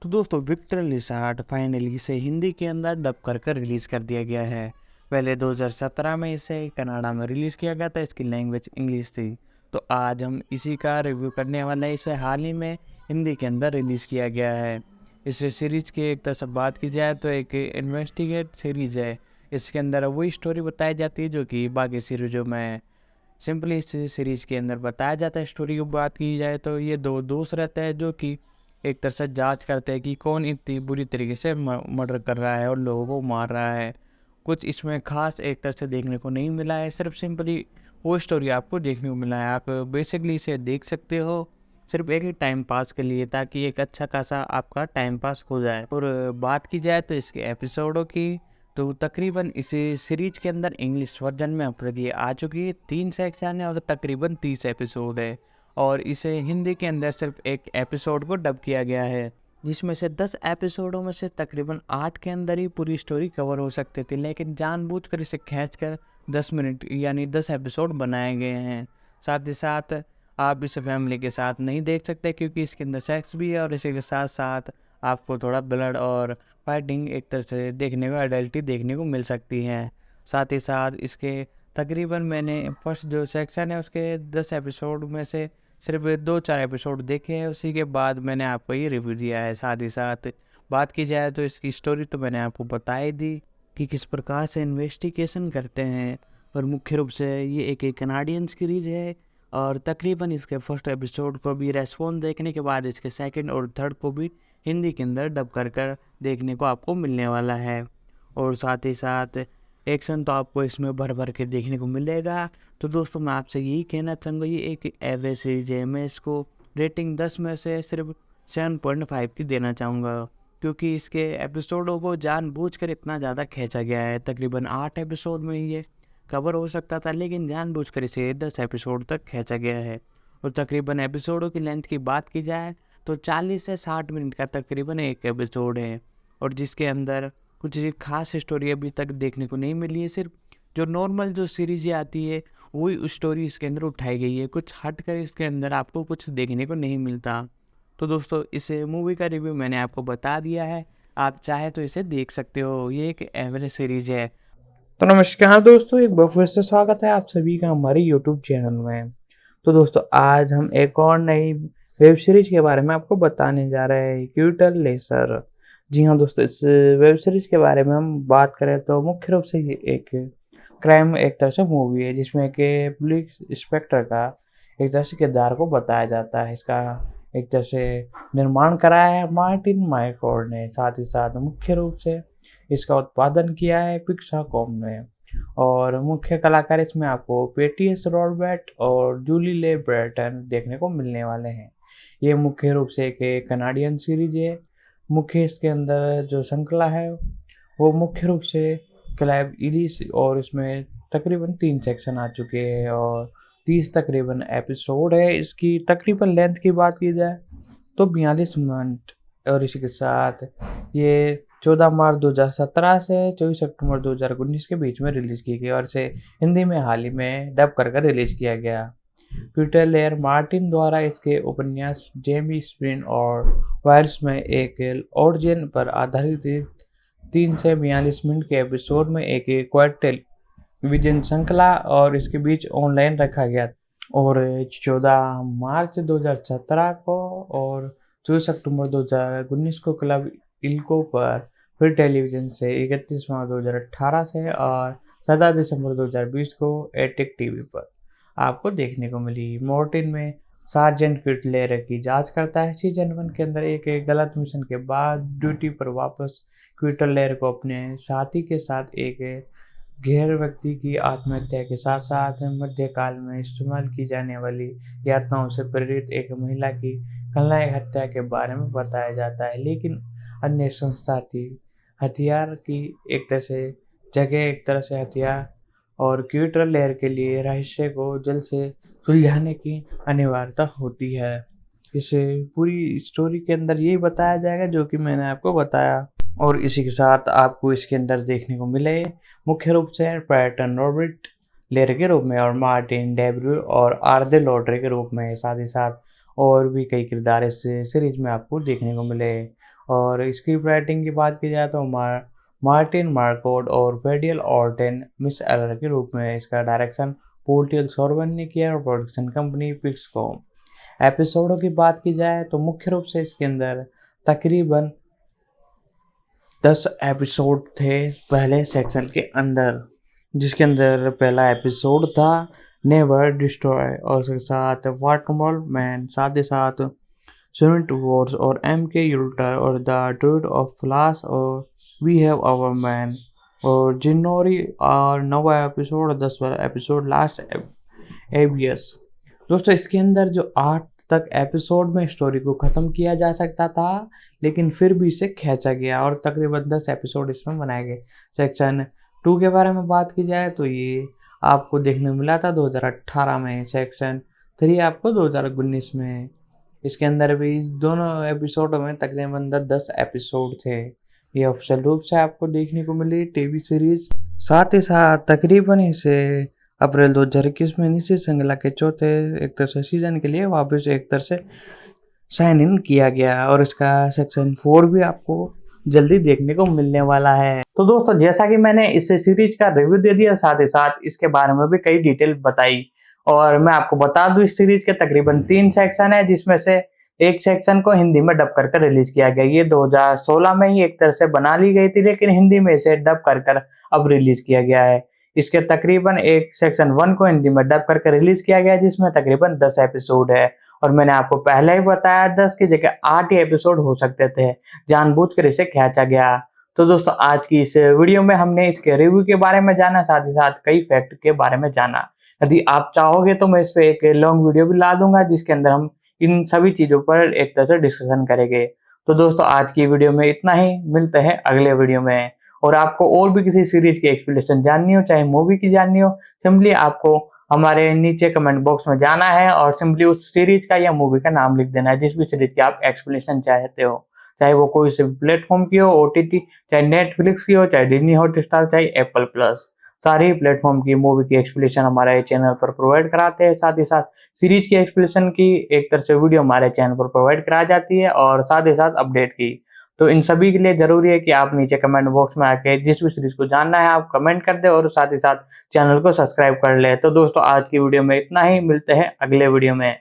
तो दोस्तों Victor लिसार्ड finally इसे हिंदी के अंदर डब कर रिलीज़ कर दिया गया है। पहले 2017 में इसे कनाडा में रिलीज़ किया गया था, इसकी लैंग्वेज इंग्लिश थी। तो आज हम इसी का रिव्यू करने वाले हैं। इसे हाल ही में हिंदी के अंदर रिलीज़ किया गया है। इस सीरीज़ की एक तरह से बात की जाए तो एक इन्वेस्टिगेट सीरीज़ है। इसके अंदर वही स्टोरी बताई जाती है जो कि बाकी सीरीज़ों में सिंपली इस सीरीज़ के अंदर बताया जाता है। स्टोरी की बात की जाए तो ये दो दोस्त रहते हैं जो कि एक तरह से जांच करते हैं कि कौन इतनी बुरी तरीके से मर्डर कर रहा है और लोगों को मार रहा है। कुछ इसमें खास एक तरह से देखने को नहीं मिला है, सिर्फ सिंपली वो स्टोरी आपको देखने को मिला है। आप बेसिकली इसे देख सकते हो सिर्फ एक ही टाइम पास के लिए, ताकि एक अच्छा खासा आपका टाइम पास हो जाए। और बात की जाए तो इसके एपिसोडों की, तो तकरीबन इस सीरीज के अंदर इंग्लिश वर्जन में अपलोड ये आ चुकी है। 3 सेक्शन है और तकरीबन 30 एपिसोड है। और इसे हिंदी के अंदर सिर्फ एक एपिसोड को डब किया गया है, जिसमें से 10 एपिसोडों में से तकरीबन 8 के अंदर ही पूरी स्टोरी कवर हो सकती थी, लेकिन जानबूझकर इसे खींचकर 10 मिनट यानी 10 एपिसोड बनाए गए हैं। साथ ही साथ आप इसे फैमिली के साथ नहीं देख सकते, क्योंकि इसके अंदर सेक्स भी है और इसी के साथ साथ आपको थोड़ा ब्लड और फाइटिंग एक तरह से देखने को, एडल्टी देखने को मिल सकती है। साथ ही साथ इसके तकरीबन मैंने फर्स्ट जो सेक्शन है उसके 10 एपिसोड में से सिर्फ 2-4 एपिसोड देखे हैं, उसी के बाद मैंने आपको ये रिव्यू दिया है। साथ ही साथ बात की जाए तो इसकी स्टोरी तो मैंने आपको बता ही दी कि किस प्रकार से इन्वेस्टिगेशन करते हैं। और मुख्य रूप से ये एक कनाडियन सीरीज है और तकरीबन इसके फर्स्ट एपिसोड को भी रेस्पॉन्स देखने के बाद इसके सेकंड और थर्ड को भी हिंदी के अंदर डब कर देखने को आपको मिलने वाला है। और साथ ही साथ एक्शन तो आपको इसमें भर भर के देखने को मिलेगा। तो दोस्तों मैं आपसे यही कहना चाहूँगा, ये एक एवरेज सीरीज है। मैं इसको रेटिंग 10 में से सिर्फ 7.5 की देना चाहूँगा, क्योंकि इसके एपिसोडों को जानबूझकर इतना ज़्यादा खींचा गया है। तकरीबन 8 एपिसोड में ये कवर हो सकता था, लेकिन जानबूझकर इसे 10 एपिसोड तक खींचा गया है। और तकरीबन एपिसोडों की लेंथ की बात की जाए तो 40 से 60 मिनट का तकरीबन एक एपिसोड है, और जिसके अंदर कुछ खास स्टोरी अभी तक देखने को नहीं मिली है। सिर्फ जो नॉर्मल जो सीरीज़ें आती है वही स्टोरी इसके अंदर उठाई गई है, कुछ हट कर इसके अंदर आपको कुछ देखने को नहीं मिलता। तो दोस्तों इस मूवी का रिव्यू मैंने आपको बता दिया है, आप चाहे तो इसे देख सकते हो। ये एक एवरेज सीरीज है। तो नमस्कार दोस्तों, एक बार फिर से स्वागत है आप सभी का हमारे यूट्यूब चैनल में। तो दोस्तों आज हम एक और नई वेब सीरीज के बारे में आपको बताने जा रहे हैं, क्यूटर लेसर। जी हाँ दोस्तों, इस वेब सीरीज के बारे में हम बात करें तो मुख्य रूप से ये एक क्राइम एक तरह से मूवी है, जिसमें कि पुलिस इंस्पेक्टर का एक तरह से किरदार को बताया जाता है। इसका एक तरह से निर्माण कराया है मार्टिन माइकोर ने। साथ ही साथ मुख्य रूप से इसका उत्पादन किया है पिक्साकॉम ने। और मुख्य कलाकार इसमें आपको पेटियस रॉडबर्ट और जूली ले ब्रेटन देखने को मिलने वाले हैं। ये मुख्य रूप से एक कनाडियन सीरीज है। मुख्य इसके अंदर जो श्रृंखला है वो मुख्य रूप से क्लाइव इलिस, और इसमें तकरीबन 3 सेक्शन आ चुके हैं और 30 तकरीबन एपिसोड है। इसकी तकरीबन लेंथ की बात की जाए तो 42 मिनट। और इसी के साथ ये 14 मार्च 2017 से 24 अक्टूबर 2019 के बीच में रिलीज़ की गई और इसे हिंदी में हाल ही में डब कर रिलीज़ किया गया। पीटर लेयर मार्टिन द्वारा इसके उपन्यास जेमी स्प्रिन और वायर्स में एक ओरिजिन पर आधारित 3 से 42 मिनट के एपिसोड में एक क्वाड टेलीविजन श्रृंखला और इसके बीच ऑनलाइन रखा गया। और 14 मार्च 2017 को और 24 अक्टूबर 2019 को क्लब इल्को पर फिर टेलीविजन से 31 मार्च 2018 से और 17 दिसंबर 2020 को एटेक टीवी पर आपको देखने को मिली। मॉर्टिन में सार्जेंट क्विटलेर की जांच करता है। सीजन 1 के अंदर एक गलत मिशन के बाद ड्यूटी पर वापस क्विटलेर को अपने साथी के साथ एक गैर व्यक्ति की आत्महत्या के साथ साथ मध्यकाल में इस्तेमाल की जाने वाली यातनाओं से प्रेरित एक महिला की खलनायक हत्या के बारे में बताया जाता है। लेकिन अन्य संस्था थी हथियार की एक तरह से जगह, एक तरह से हथियार और क्यूटर लेयर के लिए रहस्य को जल्द से सुलझाने की अनिवार्यता होती है। इसे पूरी स्टोरी के अंदर यही बताया जाएगा जो कि मैंने आपको बताया। और इसी के साथ आपको इसके अंदर देखने को मिले मुख्य रूप से पैटर्न रॉबर्ट लेयर के रूप में और मार्टिन डेब्रू और आर्दे लॉटरे के रूप में। साथ ही साथ और भी कई किरदार इस सीरीज में आपको देखने को मिले। और स्क्रिप्ट राइटिंग की बात की जाए तो मार्टिन मार्कोट और फेडियल ऑर्टेन मिस एलर के रूप में इसका डायरेक्शन पोर्टियल सॉर्बन ने किया और प्रोडक्शन कंपनी पिक्सकॉम। एपिसोडों की बात की जाए तो मुख्य रूप से इसके अंदर तकरीबन 10 एपिसोड थे पहले सेक्शन के अंदर, जिसके अंदर पहला एपिसोड था नेवर डिस्ट्रॉय और उसके साथ वाटमॉल मैन, साथ ही साथ स्विमिंग वॉर्स और एम के यूल्टर और द ट्रूथ ऑफ फ्लास और वी हैव आवर मैन और जिन्नोरी और नवा एपिसोड 10वां एपिसोड लास्ट एवियस। दोस्तों इसके अंदर जो 8 तक एपिसोड में स्टोरी को ख़त्म किया जा सकता था, लेकिन फिर भी इसे खींचा गया और तकरीबन 10 एपिसोड इसमें बनाए गए। सेक्शन 2 के बारे में बात की जाए तो ये आपको देखने मिला था 2018 में, सेक्शन 3 आपको 2019 में। इसके अंदर भी दोनों एपिसोडों में तकरीबन 10 एपिसोड थे। ये ऑफिशियल रूप से आपको देखने को मिली टीवी सीरीज। साथ ही साथ तकरीबन इसे अप्रैल 2021 में निशी श्रृंखला के चौथे एक तरह से सीजन के लिए वापस एक तरह से साइन इन किया गया और इसका सेक्शन 4 भी आपको जल्दी देखने को मिलने वाला है। तो दोस्तों जैसा कि मैंने इस सीरीज का रिव्यू दे दिया, साथ ही साथ इसके बारे में भी कई डिटेल बताई, और मैं आपको बता दूं इस सीरीज के तकरीबन 3 सेक्शन है, जिसमें से एक सेक्शन को हिंदी में डब कर रिलीज किया गया। ये 2016 में ही एक तरह से बना ली गई थी, लेकिन हिंदी में इसे डब कर अब रिलीज किया गया है। इसके तकरीबन एक सेक्शन 1 को हिंदी में डब करके रिलीज किया गया है, जिसमें तकरीबन 10 एपिसोड है। और मैंने आपको पहले ही बताया 10 की जगह 8 ही एपिसोड हो सकते थे, जानबूझकर इसे खींचा गया। तो दोस्तों आज की इस वीडियो में हमने इसके रिव्यू के बारे में जाना, साथ ही साथ कई फैक्ट के बारे में जाना। यदि आप चाहोगे तो मैं इस पे एक लॉन्ग वीडियो भी ला दूंगा, जिसके अंदर हम इन सभी चीजों पर एक तरह से डिस्कशन करेंगे। तो दोस्तों आज की वीडियो में इतना ही, मिलते हैं अगले वीडियो में। और आपको और भी किसी सीरीज की एक्सप्लेनेशन जाननी हो, चाहे मूवी की जाननी हो, सिंपली आपको हमारे नीचे कमेंट बॉक्स में जाना है और सिंपली उस सीरीज का या मूवी का नाम लिख देना है, जिस भी सीरीज की आप एक्सप्लेनेशन चाहते हो, चाहे वो कोई से प्लेटफॉर्म की हो, ओटीटी, चाहे नेटफ्लिक्स की हो, चाहे डिज्नी हॉटस्टार, चाहे एप्पल प्लस। सारे प्लेटफॉर्म की मूवी की एक्सप्लेनेशन हमारे चैनल पर प्रोवाइड कराते हैं। साथ ही साथ सीरीज की एक्सप्लेनेशन की एक तरह से वीडियो हमारे चैनल पर प्रोवाइड कराई जाती है, और साथ ही साथ अपडेट की। तो इन सभी के लिए जरूरी है कि आप नीचे कमेंट बॉक्स में आके जिस भी सीरीज को जानना है आप कमेंट कर दे, और साथ ही साथ चैनल को सब्सक्राइब कर ले। तो दोस्तों आज की वीडियो में इतना ही, मिलते हैं अगले वीडियो में।